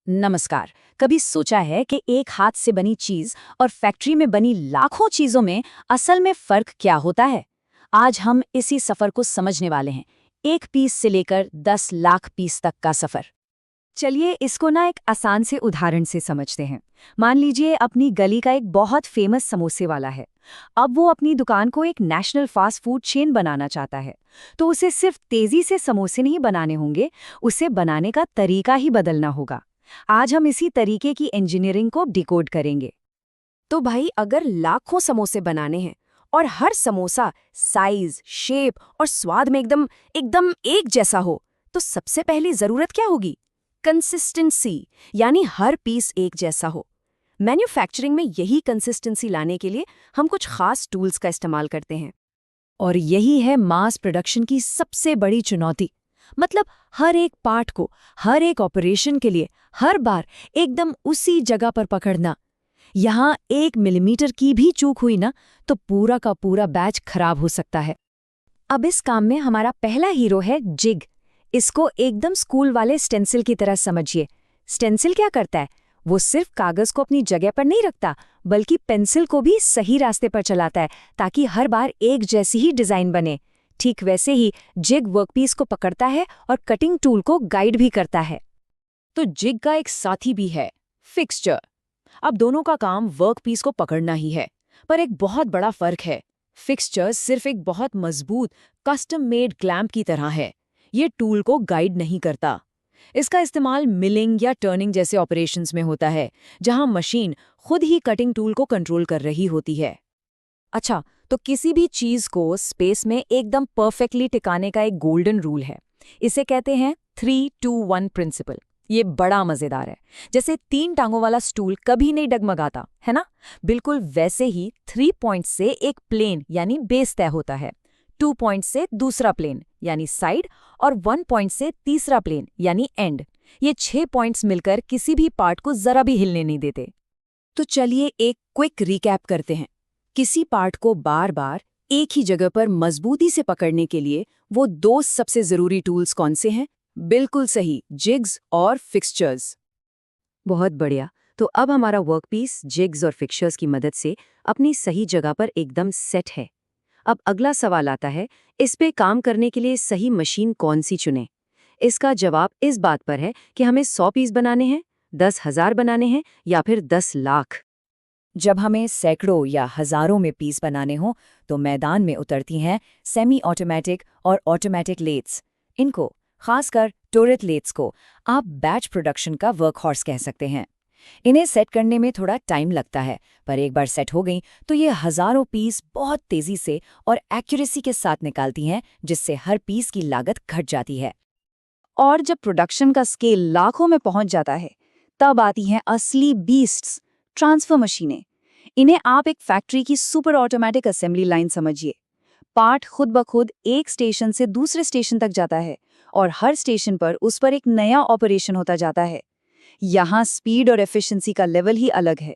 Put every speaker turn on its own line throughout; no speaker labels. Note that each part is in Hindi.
नमस्कार। कभी सोचा है कि एक हाथ से बनी चीज और फैक्ट्री में बनी लाखों चीजों में असल में फर्क क्या होता है? आज हम इसी सफर को समझने वाले हैं। एक पीस से लेकर 10 लाख पीस तक का सफर।
चलिए इसको ना एक आसान से उदाहरण से समझते हैं। मान लीजिए अपनी गली का एक बहुत फेमस समोसे वाला है। अब वो अपनी दुकान को एक नेशनल फास्ट फूड चेन बनाना चाहता है। तो उसे सिर्फ तेजी से समोसे नहीं बनाने होंगे, उसे बनाने का तरीका ही बदलना होगा। आज हम इसी तरीके की इंजीनियरिंग को डिकोड करेंगे।
तो भाई अगर लाखों समोसे बनाने हैं और हर समोसा साइज, शेप और स्वाद में एकदम एकदम एक जैसा हो, तो सबसे पहली जरूरत क्या होगी? कंसिस्टेंसी, यानी हर पीस एक जैसा हो। मैन्युफैक्चरिंग में यही कंसिस्टेंसी लाने के लिए हम कुछ खास टूल्स का इस्तेमाल करते हैं।
और यही है मास प्रोडक्शन की सबसे बड़ी चुनौती। मतलब हर एक पार्ट को, हर एक ऑपरेशन के लिए हर बार एकदम उसी जगह पर पकड़ना। यहाँ 1 मिलीमीटर की भी चूक हुई ना, तो पूरा का पूरा बैच खराब हो सकता है। अब इस काम में हमारा पहला हीरो है जिग। इसको एकदम स्कूल वाले स्टेंसिल की तरह समझिए। स्टेंसिल क्या करता है? वो सिर्फ कागज को अपनी जगह पर नहीं रखता, बल्कि पेंसिल को भी सही रास्ते पर चलाता है, ताकि हर बार एक जैसी ही डिजाइन बने। ठीक वैसे ही जिग वर्कपीस को पकड़ता है और कटिंग टूल को गाइड भी करता है।
तो जिग का एक साथी भी है, फिक्सचर। अब दोनों का काम वर्कपीस को पकड़ना ही है, पर एक बहुत बड़ा फर्क है। फिक्सचर सिर्फ एक बहुत मजबूत कस्टम मेड क्लैंप की तरह है। ये टूल को गाइड नहीं करता। इसका इस्तेमाल मिलिंग या टर्निंग जैसे ऑपरेशंस में होता है, जहां मशीन खुद ही कटिंग टूल को कंट्रोल कर रही होती है।
अच्छा, तो किसी भी चीज को स्पेस में एकदम परफेक्टली टिकाने का एक गोल्डन रूल है। इसे कहते हैं 3-2-1 प्रिंसिपल। ये बड़ा मजेदार है। जैसे 3 टांगों वाला स्टूल कभी नहीं डगमगाता, है ना? बिल्कुल वैसे ही 3 पॉइंट से एक प्लेन यानी बेस तय होता है, 2 पॉइंट से दूसरा प्लेन यानी साइड, और 1 पॉइंट से तीसरा प्लेन यानी एंड। ये 6 पॉइंट्स मिलकर किसी भी पार्ट को जरा भी हिलने नहीं देते।
तो चलिए एक क्विक रिकैप करते हैं। किसी पार्ट को बार बार एक ही जगह पर मजबूती से पकड़ने के लिए वो 2 सबसे जरूरी टूल्स कौन से हैं? बिल्कुल सही, जिग्स और फिक्सचर्स।
बहुत बढ़िया। तो अब हमारा वर्कपीस जिग्स और फिक्सचर्स की मदद से अपनी सही जगह पर एकदम सेट है। अब अगला सवाल आता है, इस पे काम करने के लिए सही मशीन कौन सी चुनें? इसका जवाब इस बात पर है कि हमें 100 पीस बनाने हैं, 10,000 बनाने हैं या फिर 10 लाख। जब हमें सैकड़ों या हजारों में पीस बनाने हों, तो मैदान में उतरती हैं सेमी ऑटोमेटिक और ऑटोमेटिक लेथ्स। इनको, खासकर टोरेट लेथ्स को, आप बैच प्रोडक्शन का वर्कहॉर्स कह सकते हैं। इन्हें सेट करने में थोड़ा टाइम लगता है, पर एक बार सेट हो गई तो ये हजारों पीस बहुत तेजी से और एक्यूरेसी के साथ निकालती हैं, जिससे हर पीस की लागत घट जाती है।
और जब प्रोडक्शन का स्केल लाखों में पहुंच जाता है, तब आती हैं असली बीस्ट्स, ट्रांसफर मशीनें। इन्हें आप एक फैक्ट्री की सुपर ऑटोमेटिक असेंबली लाइन समझिए। पार्ट खुद ब खुद एक स्टेशन से दूसरे स्टेशन तक जाता है और हर स्टेशन पर उस पर एक नया ऑपरेशन होता जाता है। यहाँ स्पीड और एफिशिएंसी का लेवल ही अलग है।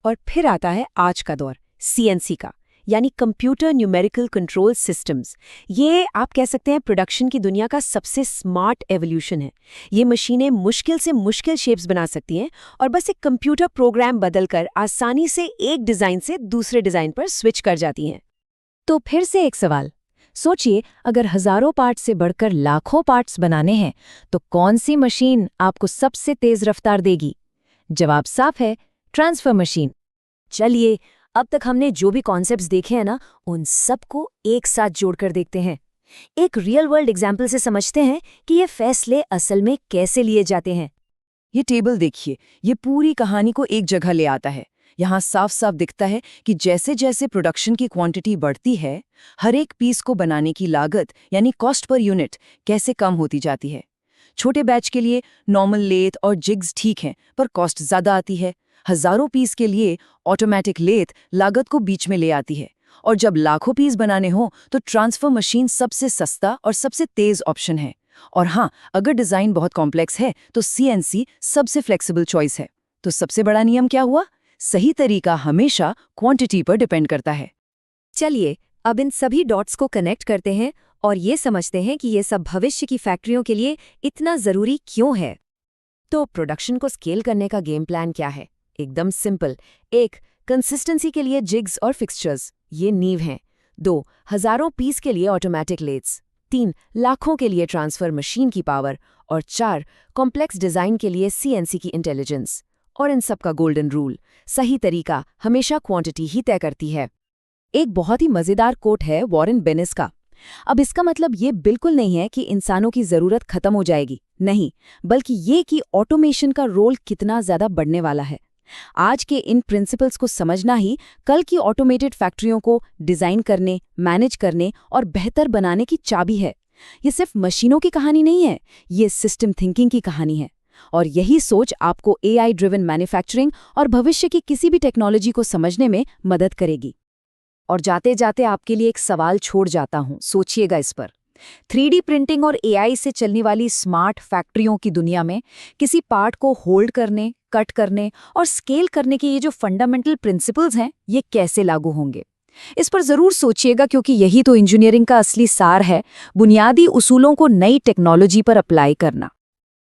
और फिर आता है आज का दौर, सीएनसी का, यानी कंप्यूटर न्यूमेरिकल कंट्रोल सिस्टम्स। ये आप कह सकते हैं प्रोडक्शन की दुनिया का सबसे स्मार्ट एवोल्यूशन है। ये मशीनें मुश्किल से मुश्किल शेप्स बना सकती हैं और बस एक कंप्यूटर प्रोग्राम बदलकर आसानी से एक डिज़ाइन से दूसरे डिज़ाइन पर स्विच कर जाती हैं।
तो फिर से एक सवाल सोचिए, अगर हजारों पार्ट्स से बढ़कर लाखों पार्ट्स बनाने हैं, तो कौन सी मशीन आपको सबसे तेज रफ्तार देगी? जवाब साफ है, ट्रांसफर मशीन।
चलिए, अब तक हमने जो भी कॉन्सेप्ट्स देखे हैं ना, उन सबको एक साथ जोड़कर देखते हैं। एक रियल वर्ल्ड एग्जाम्पल से समझते हैं कि ये फैसले असल में कैसे लिए जाते हैं।
ये टेबल देखिए, ये पूरी कहानी को एक जगह ले आता है। यहाँ साफ साफ दिखता है कि जैसे जैसे प्रोडक्शन की क्वांटिटी बढ़ती है, हर एक पीस को बनाने की लागत यानी कॉस्ट पर यूनिट कैसे कम होती जाती है। छोटे बैच के लिए नॉर्मल लेथ और जिग्स ठीक हैं, पर कॉस्ट ज़्यादा आती है। हजारों पीस के लिए ऑटोमेटिक लेथ लागत को बीच में ले आती है। और जब लाखों पीस बनाने हो तो ट्रांसफर मशीन सबसे सस्ता और सबसे तेज ऑप्शन है। और हाँ, अगर डिज़ाइन बहुत कॉम्प्लेक्स है तो सीएनसी सबसे फ्लेक्सिबल चॉइस है। तो सबसे बड़ा नियम क्या हुआ? सही तरीका हमेशा क्वांटिटी पर डिपेंड करता है।
चलिए, अब इन सभी डॉट्स को कनेक्ट करते हैं और ये समझते हैं कि ये सब भविष्य की फैक्ट्रियों के लिए इतना ज़रूरी क्यों है। तो प्रोडक्शन को स्केल करने का गेम प्लान क्या है? एकदम सिंपल। 1. कंसिस्टेंसी के लिए जिग्स और फिक्सचर्स, ये नींव हैं। 2. हजारों पीस के लिए ऑटोमेटिक लेथ्स। 3. लाखों के लिए ट्रांसफर मशीन की पावर। और 4. कॉम्प्लेक्स डिजाइन के लिए सीएनसी की इंटेलिजेंस। और इन सब का गोल्डन रूल, सही तरीका हमेशा क्वांटिटी ही तय करती है। एक बहुत ही मजेदार कोट है वॉरेन बेनिस का। अब इसका मतलब ये बिल्कुल नहीं है कि इंसानों की जरूरत खत्म हो जाएगी, नहीं, बल्कि ये कि ऑटोमेशन का रोल कितना ज्यादा बढ़ने वाला है। आज के इन प्रिंसिपल्स को समझना ही कल की ऑटोमेटेड फैक्ट्रियों को डिजाइन करने, मैनेज करने और बेहतर बनाने की चाबी है। ये सिर्फ मशीनों की कहानी नहीं है, ये सिस्टम थिंकिंग की कहानी है। और यही सोच आपको AI ड्रिवन मैन्युफैक्चरिंग और भविष्य की किसी भी टेक्नोलॉजी को समझने में मदद करेगी। और जाते जाते आपके लिए एक सवाल छोड़ जाता हूं, सोचिएगा इस पर। 3D प्रिंटिंग और AI से चलने वाली स्मार्ट फैक्ट्रियों की दुनिया में किसी पार्ट को होल्ड करने, कट करने और स्केल करने के ये जो फंडामेंटल प्रिंसिपल्स हैं, ये कैसे लागू होंगे? इस पर जरूर सोचिएगा, क्योंकि यही तो इंजीनियरिंग का असली सार है, बुनियादी उसूलों को नई टेक्नोलॉजी पर अप्लाई करना।